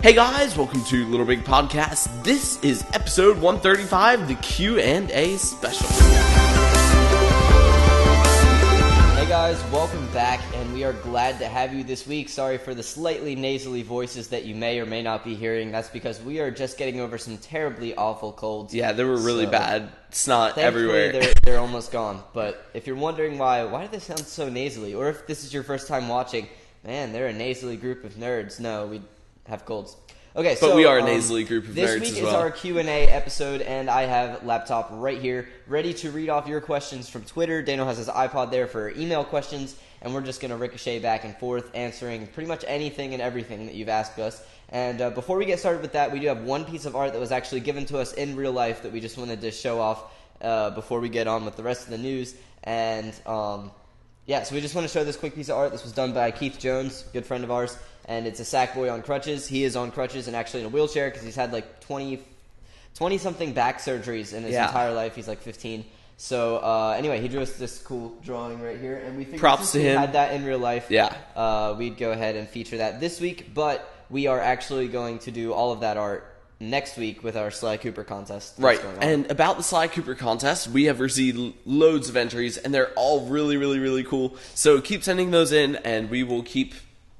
Hey guys, welcome to Little Big Podcast. This is episode 135, the Q&A special. Hey guys, welcome back, and we are glad to have you this week. Sorry for the slightly nasally voices that you may or may not be hearing. That's because we are just getting over some terribly awful colds. Yeah, they were really bad. Snot everywhere. They're almost gone. But if you're wondering why do they sound so nasally, or if this is your first time watching, man, they're a nasally group of nerds. No, we have colds. Okay, but we are a nasally group of nerds as well. This week is our Q&A episode, and I have laptop right here, ready to read off your questions from Twitter. Daniel has his iPod there for email questions, and we're just going to ricochet back and forth, answering pretty much anything and everything that you've asked us. And before we get started with that, we do have one piece of art that was actually given to us in real life that we just wanted to show off before we get on with the rest of the news. And yeah, so we just want to show this quick piece of art. This was done by Keith Jones, good friend of ours. And it's a sack boy on crutches. He is on crutches and actually in a wheelchair because he's had like 20-something back surgeries in his entire life. He's like 15. So anyway, he drew us this cool drawing right here. And we figured props to him. Had that in real life. Yeah. We'd go ahead and feature that this week. But we are actually going to do all of that art next week with our Sly Cooper contest. Right. And about the Sly Cooper contest, we have received loads of entries. And they're all really, really, really cool. So keep sending those in and we will keep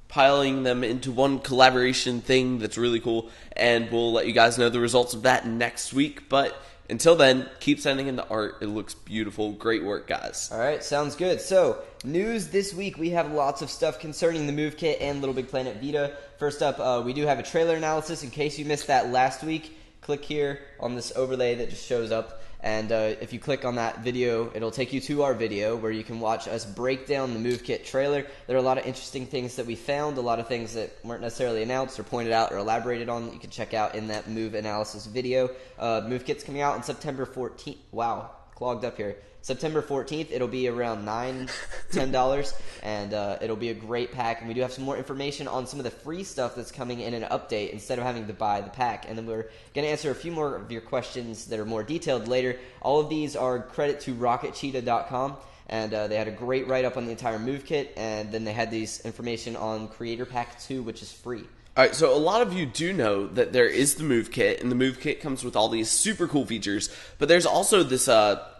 piling them into one collaboration thing that's really cool, and we'll let you guys know the results of that next week. But until then, keep sending in the art. It looks beautiful. Great work, guys. All right, sounds good. So, news this week, we have lots of stuff concerning the Move Kit and Little Big Planet Vita. First up, we do have a trailer analysis. In case you missed that last week, click here on this overlay that just shows up. And if you click on that video, it'll take you to our video where you can watch us break down the Move Kit trailer. There are a lot of interesting things that we found, a lot of things that weren't necessarily announced or pointed out or elaborated on that you can check out in that Move analysis video. Move Kit's coming out on September 14th. Wow, clogged up here. September 14th, it'll be around $10, and it'll be a great pack. And we do have some more information on some of the free stuff that's coming in an update instead of having to buy the pack. And then we're going to answer a few more of your questions that are more detailed later. All of these are credit to RocketCheetah.com, and they had a great write-up on the entire Move Kit, and then they had these information on Creator Pack 2, which is free. All right, so a lot of you do know that there is the Move Kit, and the Move Kit comes with all these super cool features, but there's also this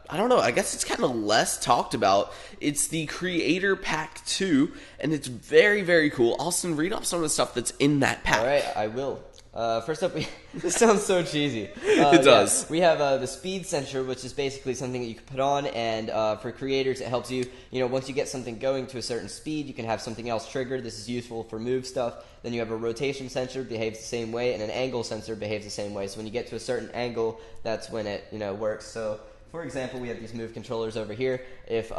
I don't know, I guess it's kind of less talked about. It's the Creator Pack 2, and it's very, very cool. Austin, read off some of the stuff that's in that pack. All right, I will. First up, this sounds so cheesy. It does. Yeah, we have the speed sensor, which is basically something that you can put on, and for creators, it helps you, once you get something going to a certain speed, you can have something else triggered. This is useful for move stuff. Then you have a rotation sensor, behaves the same way, and an angle sensor behaves the same way. So when you get to a certain angle, that's when it, works. So, for example, we have these Move controllers over here. If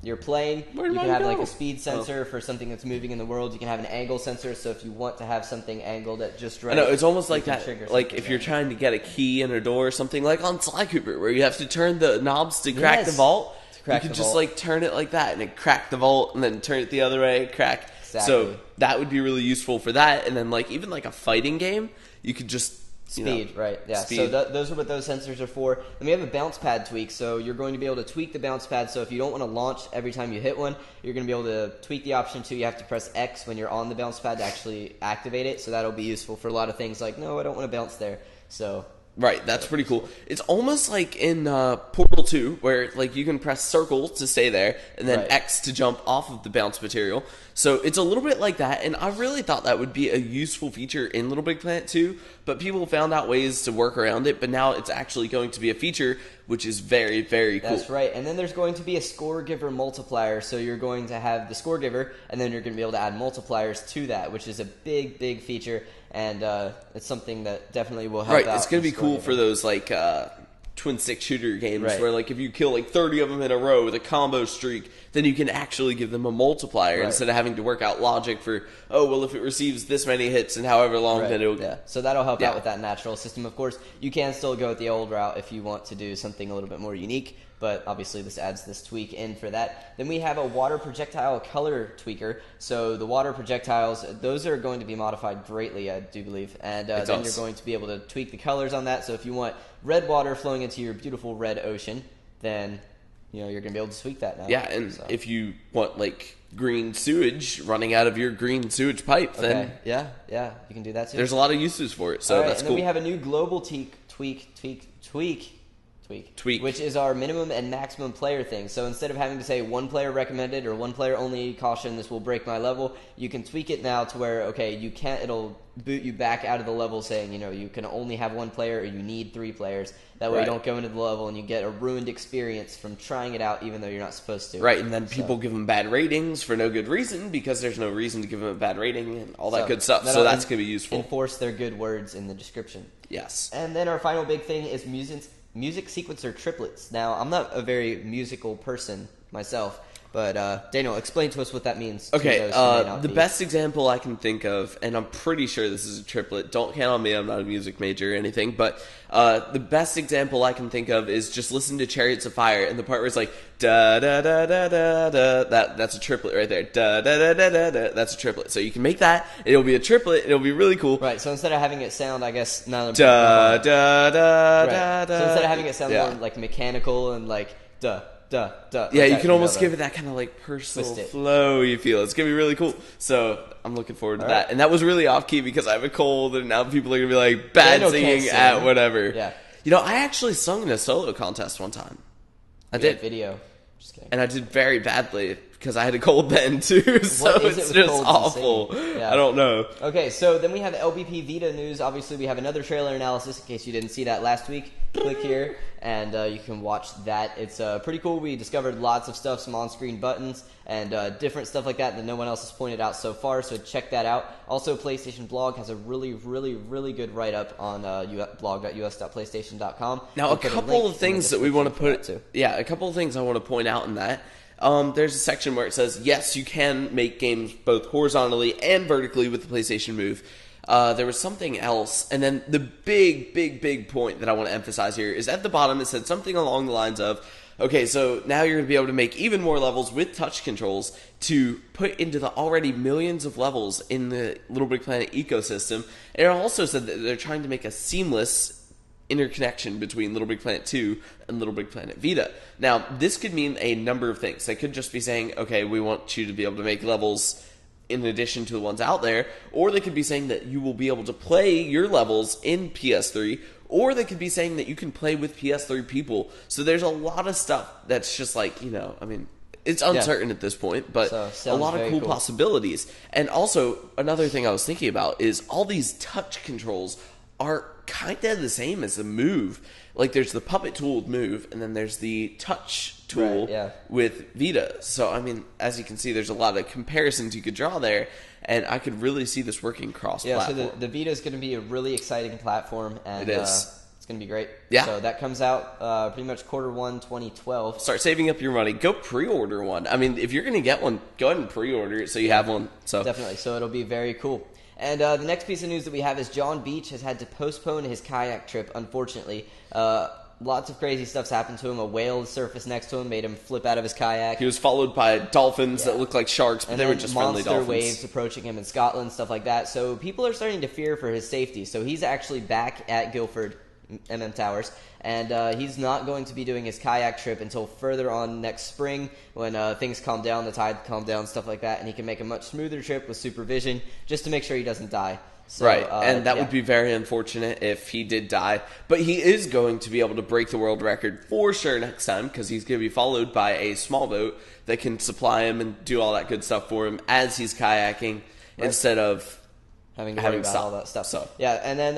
you're playing, you can have like a speed sensor for something that's moving in the world. You can have an angle sensor, so if you want to have something angled at just right. I know, it's almost like that, like if you're trying to get a key in a door or something, like on Sly Cooper, where you have to turn the knobs to crack the vault. You can just like turn it like that, and it crack the vault, and then turn it the other way, crack. Exactly. So that would be really useful for that. And then like even like a fighting game, you could just speed, right? Yeah. Speed. So those are what those sensors are for. Then we have a bounce pad tweak. So you're going to be able to tweak the bounce pad. So if you don't want to launch every time you hit one, you're going to be able to tweak the option to. You have to press X when you're on the bounce pad to actually activate it. So that'll be useful for a lot of things. Like, no, I don't want to bounce there. So. Right, that's pretty cool. It's almost like in Portal 2, where like you can press circle to stay there, and then X to jump off of the bounce material. So it's a little bit like that, and I really thought that would be a useful feature in Little Big Planet 2, but people found out ways to work around it, but now it's actually going to be a feature, which is very, very cool. That's right, and then there's going to be a score giver multiplier, so you're going to have the score giver, and then you're going to be able to add multipliers to that, which is a big, big feature. And it's something that definitely will help out. Right, it's going to be cool for those like twin stick shooter games where like if you kill like 30 of them in a row with a combo streak, then you can actually give them a multiplier instead of having to work out logic for, if it receives this many hits and however long, then it'll... Yeah, so that'll help out with that natural system. Of course, you can still go with the old route if you want to do something a little bit more unique, but obviously this adds this tweak in for that. Then we have a water projectile color tweaker. So the water projectiles, those are going to be modified greatly, I do believe. And then you're going to be able to tweak the colors on that. So if you want red water flowing into your beautiful red ocean, then you're going to be able to tweak that now. Yeah, and if you want, like, green sewage running out of your green sewage pipe, then... Yeah, you can do that too. There's a lot of uses for it, so that's cool. And then we have a new global tweak, which is our minimum and maximum player thing. So instead of having to say one player recommended or one player only, caution, this will break my level, you can tweak it now to where, it'll boot you back out of the level saying, you can only have one player or you need 3 players. That way you don't go into the level and you get a ruined experience from trying it out even though you're not supposed to. Right, and then people give them bad ratings for no good reason because there's no reason to give them a bad rating and all that good stuff. So that's going to be useful. Enforce their good words in the description. Yes. And then our final big thing is music sequencer triplets. Now, I'm not a very musical person myself, but Daniel, explain to us what that means. Okay, the best example I can think of, and I'm pretty sure this is a triplet, don't count on me, I'm not a music major or anything, but the best example I can think of is just listen to Chariots of Fire, and the part where it's like, da-da-da-da-da-da, that's a triplet right there, da-da-da-da-da-da, that's a triplet. So you can make that, it'll be a triplet, it'll be really cool. Right, so instead of having it sound, I guess, da-da-da-da-da. So instead of having it sound more like mechanical and like, duh, yeah, you can almost give it that kind of like personal flow you feel. It's going to be really cool. So I'm looking forward to that. And that was really off key because I have a cold and now people are going to be like bad singing at whatever. Yeah. I actually sung in a solo contest one time. I did. Video. Just kidding. And I did very badly because I had a cold then too. So it's just awful. Yeah. I don't know. Okay, so then we have LBP Vita news. Obviously, we have another trailer analysis in case you didn't see that last week. Click here and you can watch that. It's pretty cool. We discovered lots of stuff, some on-screen buttons and different stuff like that no one else has pointed out so far, so check that out. Also, PlayStation Blog has a really, really, really good write-up on blog.us.playstation.com. Now, a couple of things that we want to put... a couple of things I want to point out in that. There's a section where it says, yes, you can make games both horizontally and vertically with the PlayStation Move. There was something else, and then the big point that I want to emphasize here is at the bottom it said something along the lines of, okay, so now you're going to be able to make even more levels with touch controls to put into the already millions of levels in the Little Big Planet ecosystem. And it also said that they're trying to make a seamless interconnection between Little Big Planet 2 and Little Big Planet Vita. Now, this could mean a number of things. They could just be saying, okay, we want you to be able to make levels in addition to the ones out there, or they could be saying that you will be able to play your levels in PS3, or they could be saying that you can play with PS3 people. So there's a lot of stuff that's just like, it's uncertain at this point, but a lot of cool possibilities. And also, another thing I was thinking about is all these touch controls are kind of the same as the Move. Like, there's the puppet tool Move, and then there's the touch tool with Vita. So, as you can see, there's a lot of comparisons you could draw there, and I could really see this working cross-platform. Yeah, so the Vita is going to be a really exciting platform, and it is. It's going to be great. Yeah. So that comes out pretty much Q1 2012. Start saving up your money. Go pre-order one. If you're going to get one, go ahead and pre-order it so you have one. So definitely. So it'll be very cool. And the next piece of news that we have is John Beach has had to postpone his kayak trip, unfortunately. Lots of crazy stuff's happened to him. A whale surfaced next to him, made him flip out of his kayak. He was followed by dolphins that looked like sharks, but they were just friendly dolphins. Monster waves approaching him in Scotland, stuff like that. So people are starting to fear for his safety. So he's actually back at Guildford Towers, and he's not going to be doing his kayak trip until further on next spring when things calm down, the tide calm down, stuff like that, and he can make a much smoother trip with supervision just to make sure he doesn't die. So, right, and that would be very unfortunate if he did die. But he is going to be able to break the world record for sure next time because he's going to be followed by a small boat that can supply him and do all that good stuff for him as he's kayaking instead of having to worry about all that stuff. So. Yeah, and then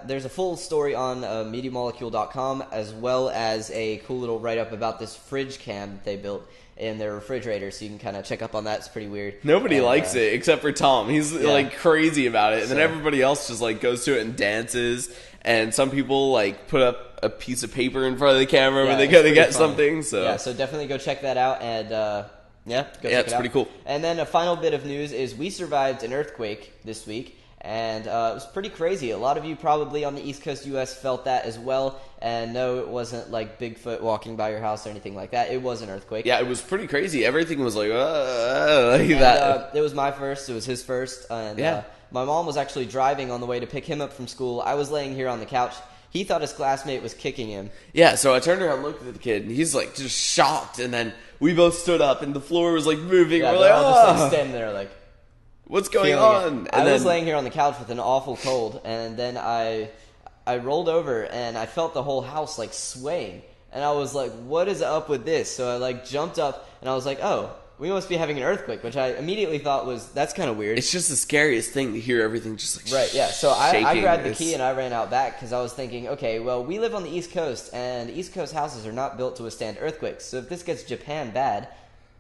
there's a full story on MediaMolecule.com as well as a cool little write-up about this fridge cam that they built in their refrigerator, so you can kind of check up on that. It's pretty weird. Nobody likes it except for Tom. He's like crazy about it, and then everybody else just like goes to it and dances. And some people like put up a piece of paper in front of the camera when they go to get something. So so definitely go check that out. And go check it out. It's pretty cool. And then a final bit of news is we survived an earthquake this week. And it was pretty crazy. A lot of you probably on the East Coast U.S. felt that as well. And no, it wasn't like Bigfoot walking by your house or anything like that. It was an earthquake. Yeah, it was pretty crazy. Everything was like that. It was my first. It was his first. And my mom was actually driving on the way to pick him up from school. I was laying here on the couch. he thought his classmate was kicking him. Yeah, so I turned around and looked at the kid, and he's like just shocked. And then we both stood up, and the floor was like moving. Yeah, we're they're like, all just like standing there like, what's going feeling on? it. And I then, was laying here on the couch with an awful cold, and then I rolled over and I felt the whole house like swaying, and I was like, what is up with this? So I like jumped up and I was like, oh, we must be having an earthquake, which I immediately thought was, that's kind of weird. It's just the scariest thing to hear everything just like right, yeah. So I grabbed the It's- key and I ran out back because I was thinking, okay, well, we live on the East Coast, and East Coast houses are not built to withstand earthquakes. So if this gets Japan bad,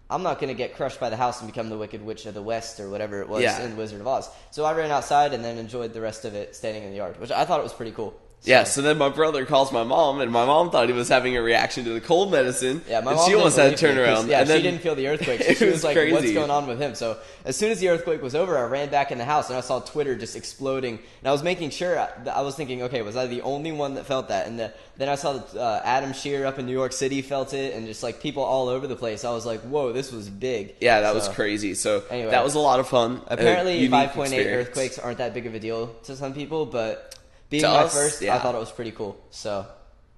I'm not going to get crushed by the house and become the Wicked Witch of the West or whatever it was in Wizard of Oz. So I ran outside and then enjoyed the rest of it standing in the yard, which I thought it was pretty cool. Yeah, so then my brother calls my mom, and my mom thought he was having a reaction to the cold medicine. Yeah, my and mom she almost had to didn't turn believe me 'cause, around. Yeah, and then, she didn't feel the earthquake. So it she was was like, crazy. what's going on with him? So as soon as the earthquake was over, I ran back in the house, and I saw Twitter just exploding. And I was making sure, I was thinking, okay, was I the only one that felt that? And then I saw that Adam Shear up in New York City felt it, and just like people all over the place. I was like, whoa, this was big. Yeah, that was crazy. So anyway, that was a lot of fun. Apparently, 5.8 experience. earthquakes aren't that big of a deal to some people, but being To my us, first, yeah. I thought it was pretty cool. So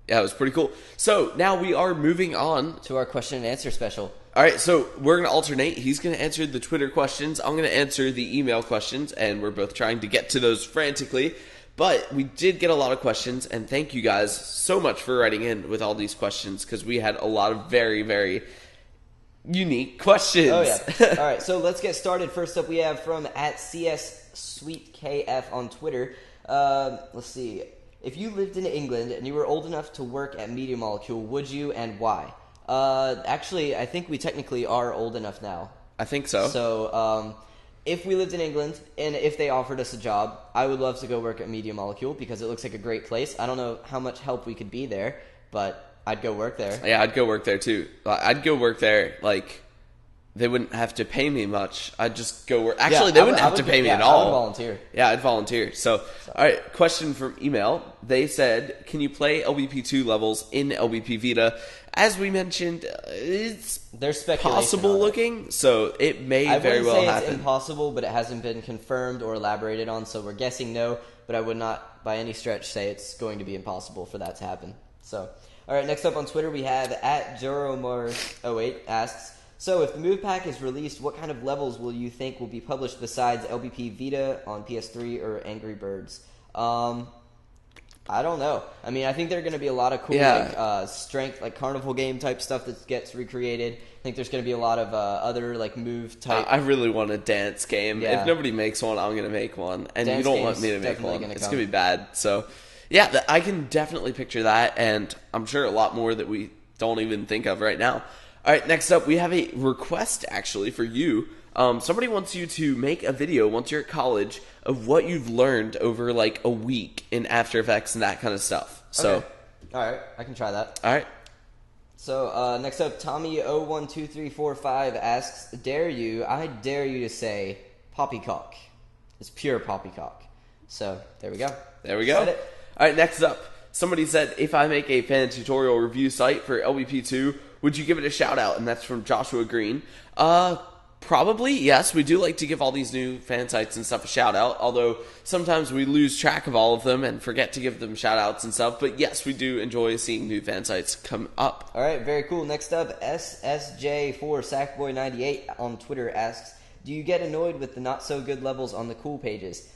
Yeah, it was pretty cool. So now we are moving on to our question and answer special. All right, so we're going to alternate. He's going to answer the Twitter questions. I'm going to answer the email questions, and we're both trying to get to those frantically. But we did get a lot of questions, and thank you guys so much for writing in with all these questions, because we had a lot of very, very unique questions. Oh, yeah. All right, so let's get started. First up, we have from @CSSweetKF on Twitter. Let's see. If you lived in England and you were old enough to work at Media Molecule, would you, and why? Actually, I think we technically are old enough now. I think so. So, if we lived in England and if they offered us a job, I would love to go work at Media Molecule because it looks like a great place. I don't know how much help we could be there, but I'd go work there. Yeah, I'd go work there too. I'd go work there, like, they wouldn't have to pay me much. I'd just go work. Actually, they wouldn't have to pay me at all. I would volunteer. Yeah, I'd volunteer. So, all right, question from email. They said, can you play LBP2 levels in LBP Vita? As we mentioned, it's There's speculation possible on it. looking, so it may I very wouldn't well say happen. it's impossible, but it hasn't been confirmed or elaborated on, so we're guessing no, but I would not by any stretch say it's going to be impossible for that to happen. So, all right, next up on Twitter we have @Joromar08 asks, so if the move pack is released, what kind of levels will you think will be published besides LBP Vita on PS3 or Angry Birds? I don't know. I mean, I think there are going to be a lot of cool strength, like carnival game type stuff that gets recreated. I think there's going to be a lot of other like move type. I really want a dance game. Yeah. If nobody makes one, I'm going to make one. And Dance you don't want game's me to make definitely one. gonna It's come. going to be bad. So, yeah, I can definitely picture that, and I'm sure a lot more that we don't even think of right now. All right, next up, we have a request, actually, for you. Somebody wants you to make a video once you're at college of what you've learned over, like, a week in After Effects and that kind of stuff. So, Okay. All right, I can try that. all right. So next up, Tommy012345 asks, I dare you to say poppycock. It's pure poppycock. So there we go. There we go. Said it. All right, next up. Somebody said, if I make a fan tutorial review site for LBP2, would you give it a shout out? And that's from Joshua Green. Probably, yes. We do like to give all these new fan sites and stuff a shout out, although sometimes we lose track of all of them and forget to give them shout outs and stuff. But yes, we do enjoy seeing new fan sites come up. All right, very cool. Next up, SSJ4Sackboy98 on Twitter asks, do you get annoyed with the not so good levels on the cool pages?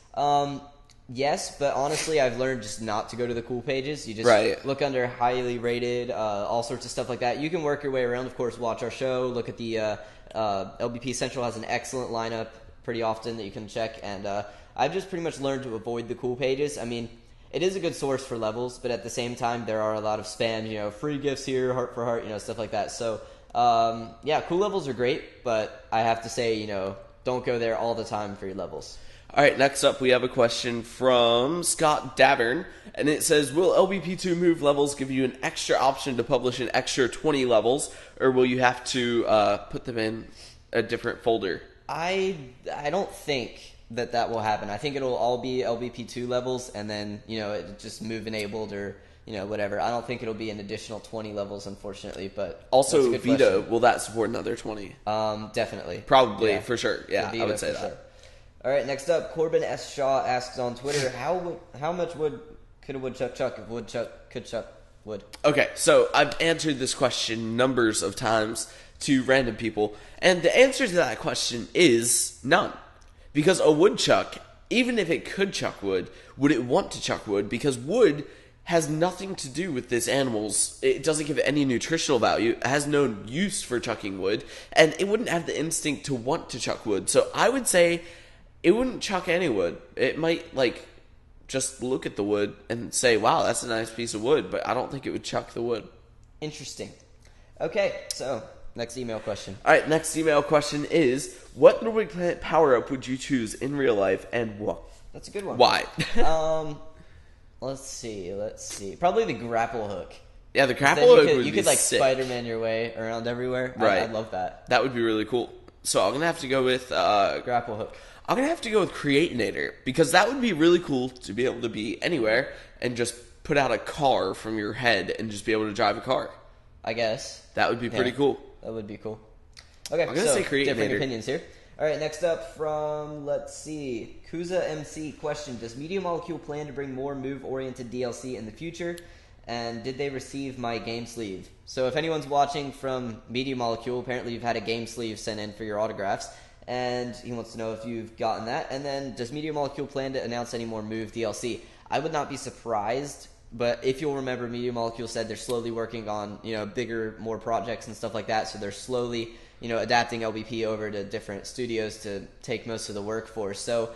Yes, but honestly, I've learned just not to go to the cool pages. You just look under highly rated, all sorts of stuff like that. You can work your way around, of course, watch our show, look at the LBP Central has an excellent lineup pretty often that you can check, and I've just pretty much learned to avoid the cool pages. I mean, it is a good source for levels, but at the same time, there are a lot of spam, free gifts here, heart for heart, stuff like that. So, yeah, cool levels are great, but I have to say, don't go there all the time for your levels. All right, next up we have a question from Scott Davern, and it says, will LBP2 move levels give you an extra option to publish an extra 20 levels, or will you have to put them in a different folder? I don't think that will happen. I think it'll all be LBP2 levels, and then, it just move enabled or, whatever. I don't think it'll be an additional 20 levels, unfortunately, but also, that's a good Vita, question. will that support another 20? Definitely. Probably, for sure. Yeah, Vita, I would say for that. sure. All right, next up, Corbin S. Shaw asks on Twitter, how much would Could a woodchuck chuck if woodchuck could chuck wood? Okay, so I've answered this question numbers of times to random people, and the answer to that question is none. Because a woodchuck, even if it could chuck wood, would it want to chuck wood? Because wood has nothing to do with this animal's, it doesn't give it any nutritional value, it has no use for chucking wood, and it wouldn't have the instinct to want to chuck wood. So I would say it wouldn't chuck any wood. It might, like, just look at the wood and say, wow, that's a nice piece of wood, but I don't think it would chuck the wood. Interesting. Okay, so next email question. All right, next email question is, what Little Big Planet power-up would you choose in real life, and what? That's a good one. Why? Let's see. Probably the grapple hook. Yeah, the grapple hook would be sick. You could, like, Spider-Man your way around everywhere. Right. I'd love that. That would be really cool. So I'm going to have to go with... grapple hook. I'm going to have to go with Creatinator, because that would be really cool to be able to be anywhere and just put out a car from your head and just be able to drive a car. I guess. That would be pretty cool. That would be cool. Okay, I'm going to say Creatinator. Different opinions here. All right, next up from, let's see, Kuza MC question. Does Media Molecule plan to bring more move-oriented DLC in the future? And did they receive my game sleeve? So if anyone's watching from Media Molecule, apparently you've had a game sleeve sent in for your autographs. And he wants to know if you've gotten that. And then, does Media Molecule plan to announce any more Move DLC? I would not be surprised, but if you'll remember, Media Molecule said they're slowly working on, bigger, more projects and stuff like that. So they're slowly, adapting LBP over to different studios to take most of the work for. So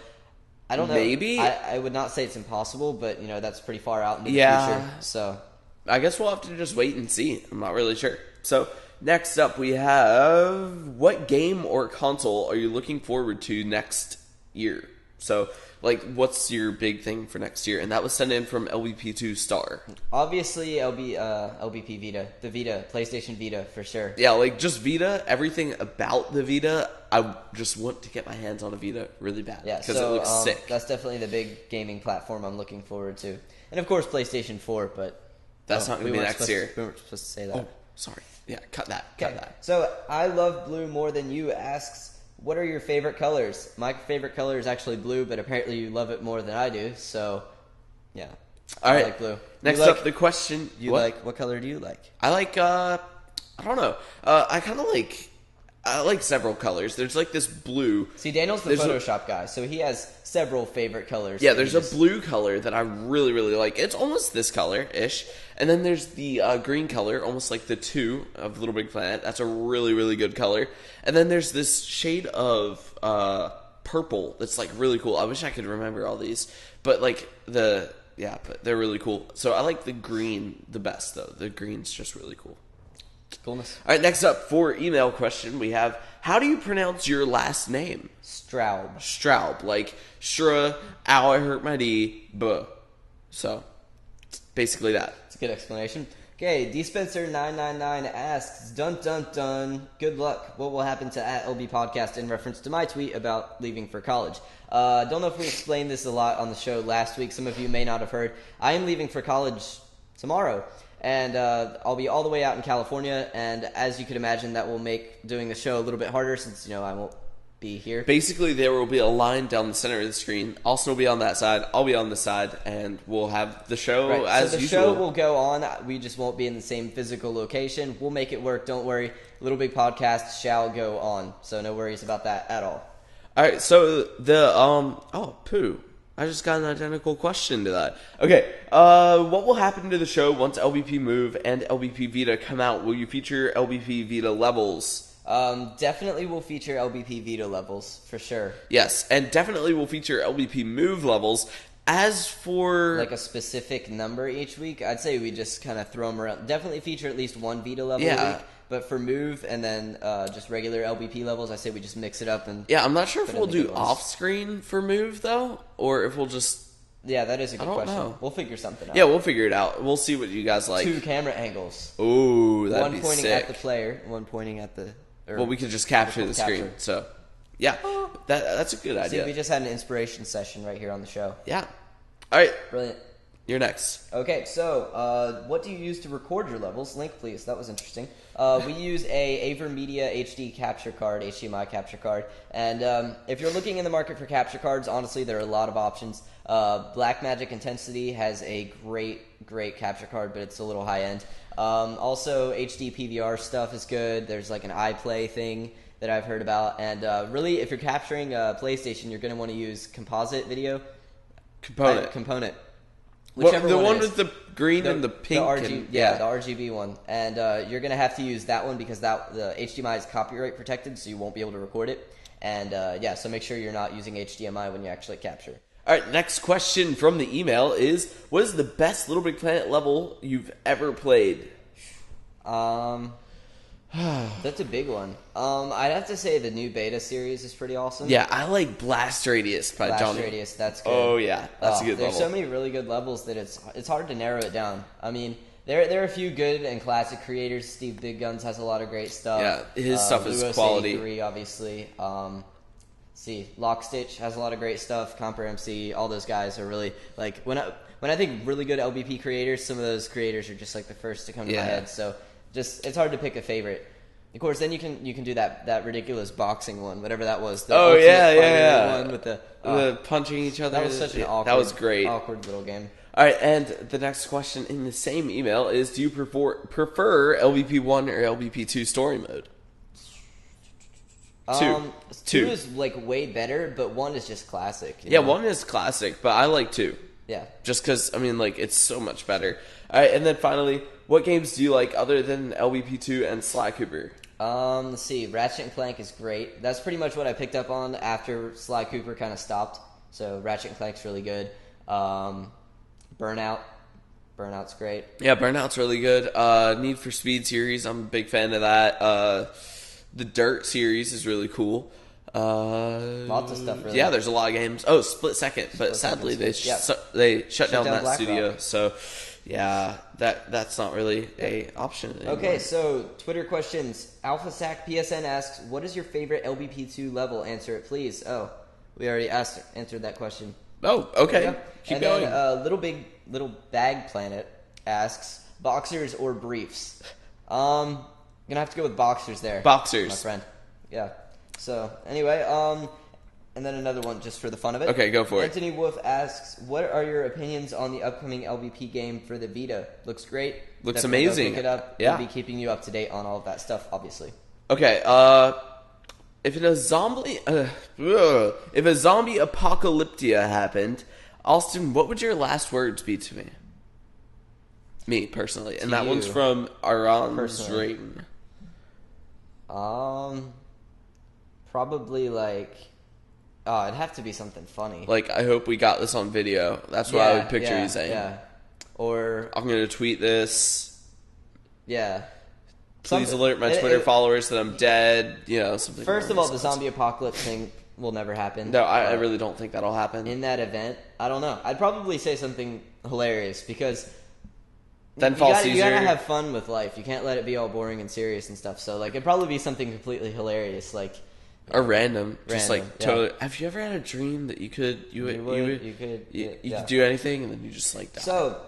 I don't know. Maybe. I would not say it's impossible, but, that's pretty far out into the future. So I guess we'll have to just wait and see. I'm not really sure. So next up, we have, what game or console are you looking forward to next year? So, like, what's your big thing for next year? And that was sent in from LBP2 Star. Obviously, LBP Vita. The Vita. PlayStation Vita, for sure. Yeah, like, just Vita. Everything about the Vita, I just want to get my hands on a Vita really bad. Yeah, because it looks sick. That's definitely the big gaming platform I'm looking forward to. And, of course, PlayStation 4, but... That's not going to be next year. We weren't supposed to say that. Oh, sorry. Yeah, cut that. Okay. Cut that. So, I Love Blue More Than You asks, what are your favorite colors? My favorite color is actually blue, but apparently you love it more than I do, so, yeah. All right. I like blue. Next up, the question... What color do you like? I like, I don't know. I like several colors. There's like this blue. See, Daniel's the Photoshop guy, so he has several favorite colors. Yeah, there's a blue color that I really, really like. It's almost this color-ish. And then there's the green color, almost like the 2 of Little Big Planet. That's a really, really good color. And then there's this shade of purple that's like really cool. I wish I could remember all these. But like but they're really cool. So I like the green the best, though. The green's just really cool. Coolness. All right, next up for email question, we have, how do you pronounce your last name? Straub. Straub, like Shra, ow, I hurt my D, buh. So, basically that. It's a good explanation. Okay, Dispenser999 asks, dun dun dun, good luck. What will happen to @LB Podcast in reference to my tweet about leaving for college? Don't know if we explained this a lot on the show last week. Some of you may not have heard. I am leaving for college tomorrow. And I'll be all the way out in California, and as you can imagine, that will make doing the show a little bit harder since, I won't be here. Basically, there will be a line down the center of the screen. Austin will be on that side, I'll be on this side, and we'll have the show as usual. So the show will go on. We just won't be in the same physical location. We'll make it work, don't worry. Little Big Podcast shall go on, so no worries about that at all. All right, so the, I just got an identical question to that. Okay, what will happen to the show once LBP Move and LBP Vita come out? Will you feature LBP Vita levels? Definitely will feature LBP Vita levels, for sure. Yes, and definitely will feature LBP Move levels. As for... like a specific number each week, I'd say we just kind of throw them around. Definitely feature at least one Vita level a week. But for Move and then just regular LBP levels, I say we just mix it up. And yeah, I'm not sure if we'll do off-screen for Move, though, or if we'll just... Yeah, that is a good question. Know. We'll figure something out. Yeah, we'll figure it out. We'll see what you guys like. 2 camera angles. Ooh, that'd be sick. One pointing at the player, one pointing at the... Well, we could just capture the screen, so... Yeah, that's a good idea. See, we just had an inspiration session right here on the show. Yeah. All right. Brilliant. You're next. Okay, so what do you use to record your levels? Link, please. That was interesting. We use a AverMedia HD capture card, HDMI capture card. And if you're looking in the market for capture cards, honestly, there are a lot of options. Black Magic Intensity has a great capture card, but it's a little high end. Also, HD PVR stuff is good. There's like an iPlay thing that I've heard about. And really, if you're capturing a PlayStation, you're going to want to use composite video. Component. Whichever the one with the green and the pink. The RGB one. And you're going to have to use that one because the HDMI is copyright protected, so you won't be able to record it. And so make sure you're not using HDMI when you actually capture. All right, next question from the email is, what is the best Little Big Planet level you've ever played? That's a big one. I'd have to say the new beta series is pretty awesome. Yeah, I like Blast Radius by Johnny. Blast Radius, that's good. Oh, yeah, that's a good level. There's so many really good levels that it's hard to narrow it down. I mean, there are a few good and classic creators. Steve Big Guns has a lot of great stuff. Yeah, his stuff is quality. 83, obviously. Lockstitch has a lot of great stuff. Comper MC, all those guys are really, like, when I think really good LBP creators, some of those creators are just like the first to come to my head. So just it's hard to pick a favorite. Of course, then you can do that ridiculous boxing one, whatever that was. The one with the punching each other. That was such an awkward. That was great. Awkward little game. All right, and the next question in the same email is: do you prefer LBP 1 or LBP 2 story mode? Two is like way better, but 1 is just classic. Yeah, 1 is classic, but I like 2. Yeah, just because it's so much better. All right, and then finally, what games do you like other than LBP 2 and Sly Cooper? Let's see. Ratchet and Clank is great. That's pretty much what I picked up on after Sly Cooper kind of stopped. So Ratchet and Clank's really good. Burnout's great. Yeah, Burnout's really good. Need for Speed series, I'm a big fan of that. The Dirt series is really cool. Lots of stuff, really. Yeah, there's a lot of games. Oh, Split Second, but sadly they shut down that studio. Rock. So, yeah, that's not really a option anymore. Okay, so Twitter questions. AlphaSac PSN asks, "What is your favorite LBP2 level? Answer it, please." Oh, we already answered that question. Oh, okay. Keep going. Then, Little Bag Planet asks, "Boxers or briefs?" Gonna have to go with boxers there. Boxers, my friend. Yeah. So anyway, and then another one just for the fun of it. Okay, go for it. Anthony Wolf asks, "What are your opinions on the upcoming LBP game for the Vita? Looks great. Looks Definitely amazing. Go pick it up. Yeah. We'll be keeping you up to date on all of that stuff, obviously." Okay. If a zombie apocalyptia happened, Austin, what would your last words be to me? Me personally, and that one's from Aron Drayton. Probably like, it'd have to be something funny. Like, I hope we got this on video. That's what I would picture you saying. Yeah. Or I'm gonna tweet this. Yeah. Please alert my Twitter followers that I'm dead. Something. First of all, the zombie apocalypse thing will never happen. No, I really don't think that'll happen. In that event, I don't know. I'd probably say something hilarious because then you gotta have fun with life. You can't let it be all boring and serious and stuff. So, like, it'd probably be something completely hilarious, like or random. Just like totally. Yeah. Have you ever had a dream that you could do anything and then you just like die? So,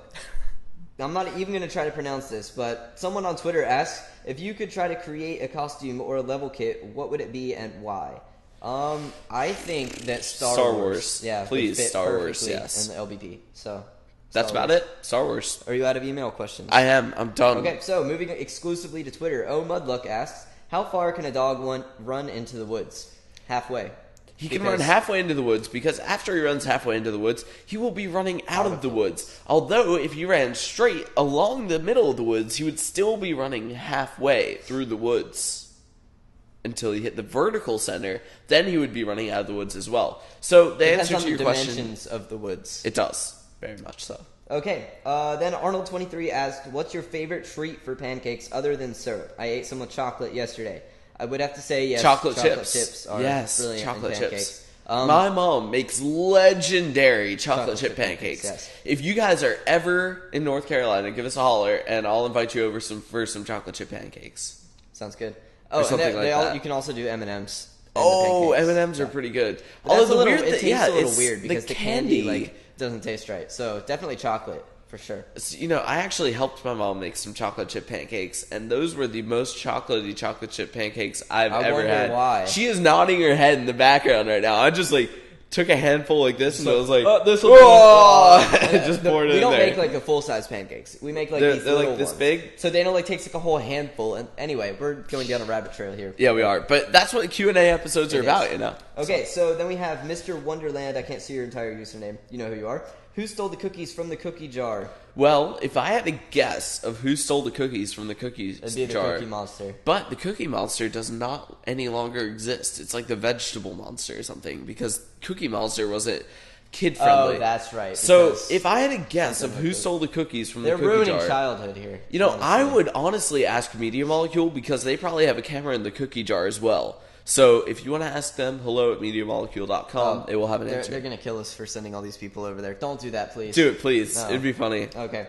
I'm not even gonna try to pronounce this, but someone on Twitter asks, if you could try to create a costume or a level kit, what would it be and why? I think that Star Wars. Yeah, please, fit Star Wars. perfectly Yes, in the LBP. So. That's about it. Star Wars. Are you out of email questions? I am. I'm done. Okay, so moving exclusively to Twitter. Mudluck asks, how far can a dog run into the woods? Halfway. He can run halfway into the woods because after he runs halfway into the woods, he will be running out of the woods. Although, if he ran straight along the middle of the woods, he would still be running halfway through the woods until he hit the vertical center. Then he would be running out of the woods as well. So the answer to your question, dimensions of the woods. It does. Very much so. Okay, then Arnold23 asked, what's your favorite treat for pancakes other than syrup? I ate some with chocolate yesterday. I would have to say yes. Chocolate chips are brilliant chocolate in pancakes. Chips. My mom makes legendary chocolate chip pancakes. Yes. If you guys are ever in North Carolina, give us a holler, and I'll invite you over for some chocolate chip pancakes. Sounds good. Oh, and that. You can also do M&Ms. Oh, M&Ms are pretty good. Although it tastes a little weird because the candy doesn't taste right. So definitely chocolate for sure. I actually helped my mom make some chocolate chip pancakes, and those were the most chocolatey chocolate chip pancakes I've ever had. Why? She is nodding her head in the background right now. I'm just like, took a handful like this, and I was like, this will just poured it We in don't there. make like the full size pancakes. We make like They're these little like this ones. big. So Daniel like takes like a whole handful. And anyway, we're going down a rabbit trail here. Yeah, we are. But that's what Q&A episodes are about, you know. Okay, so then we have Mr. Wonderland. I can't see your entire username. You know who you are. Who stole the cookies from the cookie jar? Well, if I had to guess of who stole the cookies from the cookies It'd be the jar, Cookie Monster. but the Cookie Monster does not any longer exist. It's like the Vegetable Monster or something, because Cookie Monster wasn't kid friendly. Oh, that's right. So if I had to guess of who like stole the cookies from the they're cookie ruining jar, childhood here. you know, honestly. I would honestly ask Media Molecule, because they probably have a camera in the cookie jar as well. So if you want to ask them, hello at MediaMolecule.com, it will have an answer. They're going to kill us for sending all these people over there. Don't do that, please. Do it, please. No. It'd be funny. Okay.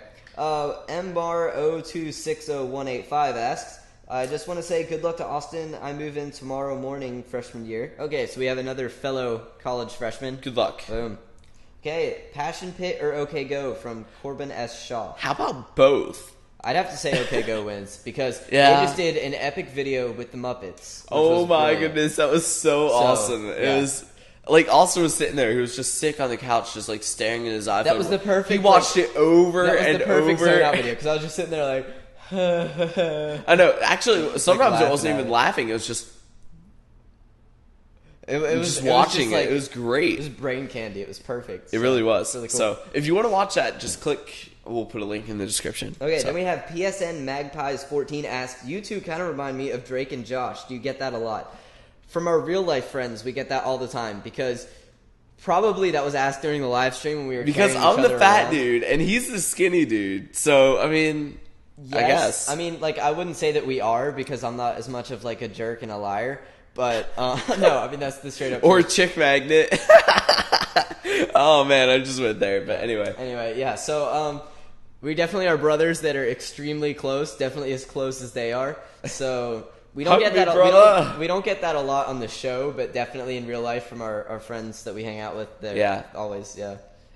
MBAR02600185 asks, I just want to say good luck to Austin. I move in tomorrow morning, freshman year. Okay, so we have another fellow college freshman. Good luck. Boom. Okay, Passion Pit or OK Go from Corbin S. Shaw. How about both? I'd have to say OK Go wins because Yeah. they just did an epic video with the Muppets. which Oh was my brilliant. goodness, that was so awesome. It yeah. was like Austin was sitting there, he was just sick on the couch, just like staring at his iPhone. That was the perfect. He watched it over that was and the perfect over. start out video because I was just sitting there like. I know. Actually, sometimes it laughing wasn't at even it. laughing. It was just It was just watching like, it. It was great. It was brain candy. It was perfect. It really was. Really cool. So if you want to watch that, just click. We'll put a link in the description. Okay, So- then we have PSN Magpies 14 asks, you two kind of remind me of Drake and Josh. Do you get that a lot? From our real life friends, we get that all the time because probably that was asked during the live stream when we were because carrying I'm each the other fat around. dude and he's the skinny dude. So I mean, Yes. I guess. I mean, like, I wouldn't say that we are because I'm not as much of like a jerk and a liar. But no, I mean that's the straight up. Or truth. chick magnet. Oh man, I just went there. But anyway. Anyway, yeah. So we definitely are brothers that are extremely close, definitely as close as they are. So we don't Hug get me, that. brother. We don't get that a lot on the show, but definitely in real life from our friends that we hang out with. They're Yeah. always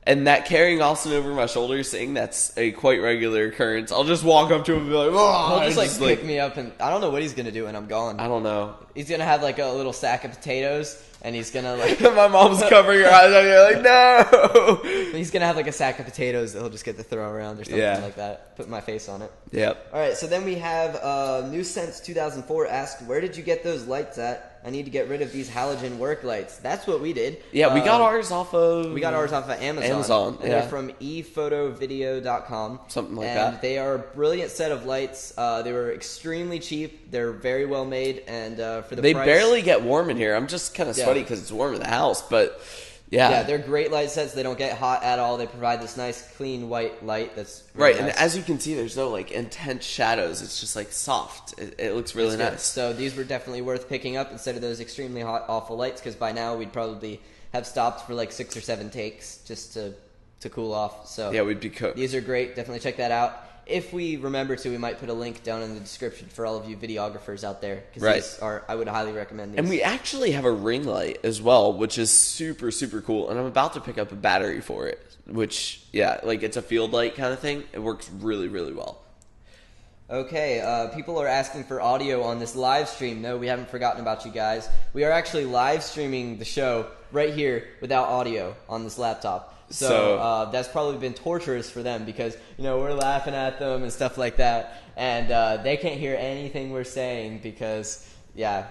And that carrying Austin over my shoulders thing, that's a quite regular occurrence. I'll just walk up to him and be like, oh, He'll just like pick me up, and I don't know what he's gonna do when I'm gone. I don't know. He's gonna have like a little sack of potatoes, and he's gonna like My mom's covering her eyes on here like, no. he's gonna have like a sack of potatoes that he'll just get to throw around or something Yeah. like that. Put my face on it. Yep. All right, so then we have New Sense 2004 asked, where did you get those lights at? I need to get rid of these halogen work lights. That's what we did. Yeah, we got ours off of... We got ours off of Amazon. Amazon, And yeah. they're from ephotovideo.com. Something like and that. They are a brilliant set of lights. They were extremely cheap. They're very well made, and for the They price, barely get warm in here. I'm just kind of Yeah. sweaty because it's warm in the house, but yeah. Yeah, they're great light sets. They don't get hot at all. They provide this nice, clean white light that's Right, really and nice. as you can see, there's no like intense shadows. It's just like soft. It looks really Good. nice. So these were definitely worth picking up instead of those extremely hot, awful lights, because by now we'd probably have stopped for like 6 or 7 takes just to cool off. So Yeah, we'd be cooked. these are great. Definitely check that out. If we remember to, we might put a link down in the description for all of you videographers out there. Because Right. these are, I would highly recommend these. And we actually have a ring light as well, which is super, super cool. And I'm about to pick up a battery for it, which, yeah, like it's a field light kind of thing. It works really, really well. Okay, people are asking for audio on this live stream. No, we haven't forgotten about you guys. We are actually live streaming the show right here without audio on this laptop. So that's probably been torturous for them because, you know, we're laughing at them and stuff like that. And they can't hear anything we're saying because, yeah,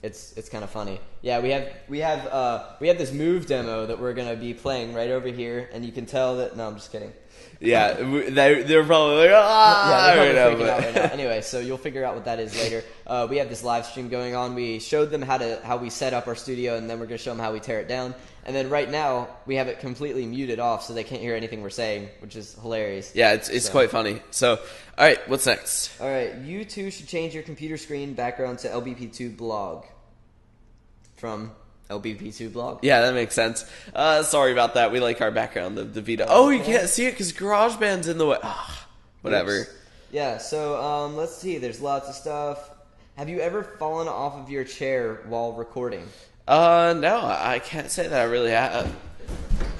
it's kind of funny. Yeah, we have this Move demo that we're going to be playing right over here. And you can tell that, no, I'm just kidding. Yeah, they're probably like, ah! Yeah, they're right probably now, freaking out but- right now. Anyway, so you'll figure out what that is later. We have this live stream going on. We showed them how we set up our studio, and then we're going to show them how we tear it down. And then right now, we have it completely muted off, so they can't hear anything we're saying, which is hilarious. Yeah, it's So. quite funny. So, all right, what's next? All right, you two should change your computer screen background to LBP2 blog. From LBP2 blog. Yeah, that makes sense. Sorry about that. We like our background, the Vita. Oh, you can't see it because GarageBand's in the way. Whatever. Oops. Yeah, so let's see. There's lots of stuff. Have you ever fallen off of your chair while recording? No, I can't say that I really have.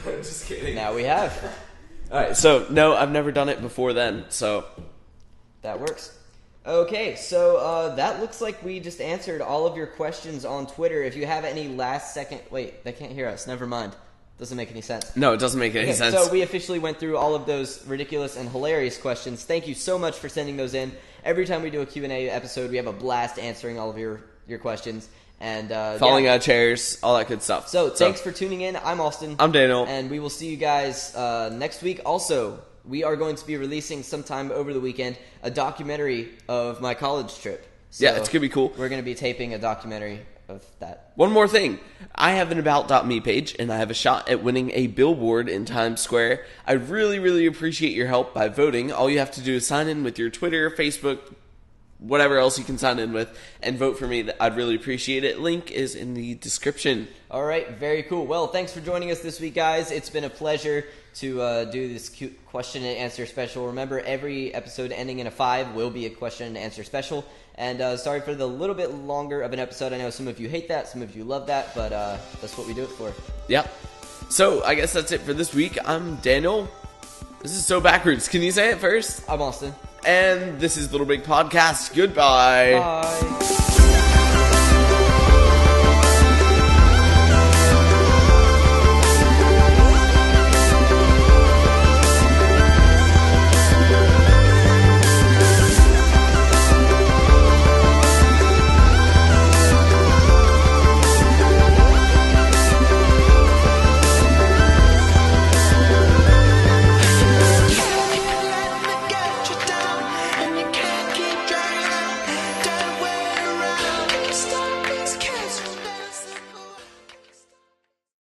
Just kidding. Now we have. All right, so no, I've never done it before then. So That works. Okay, so that looks like we just answered all of your questions on Twitter. If you have any last second... Wait, they can't hear us. Never mind. Doesn't make any sense. No, it doesn't make any sense. So we officially went through all of those ridiculous and hilarious questions. Thank you so much for sending those in. Every time we do a Q&A episode, we have a blast answering all of your questions. And falling out of chairs, all that good stuff. So thanks for tuning in. I'm Austin. I'm Daniel. And we will see you guys next week. Also, we are going to be releasing sometime over the weekend a documentary of my college trip. So yeah, it's going to be cool. We're going to be taping a documentary of that. One more thing. I have an About.me page, and I have a shot at winning a billboard in Times Square. I really, really appreciate your help by voting. All you have to do is sign in with your Twitter, Facebook, whatever else you can sign in with, and vote for me. I'd really appreciate it. Link is in the description. All right, very cool. Well, thanks for joining us this week, guys. It's been a pleasure to do this question and answer special. Remember, every episode ending in a 5 will be a question and answer special. And sorry for the little bit longer of an episode. I know some of you hate that, some of you love that, but that's what we do it for. Yep. So, I guess that's it for this week. I'm Daniel. This is so backwards. Can you say it first? I'm Austin. And this is Little Big Podcast. Goodbye. Bye.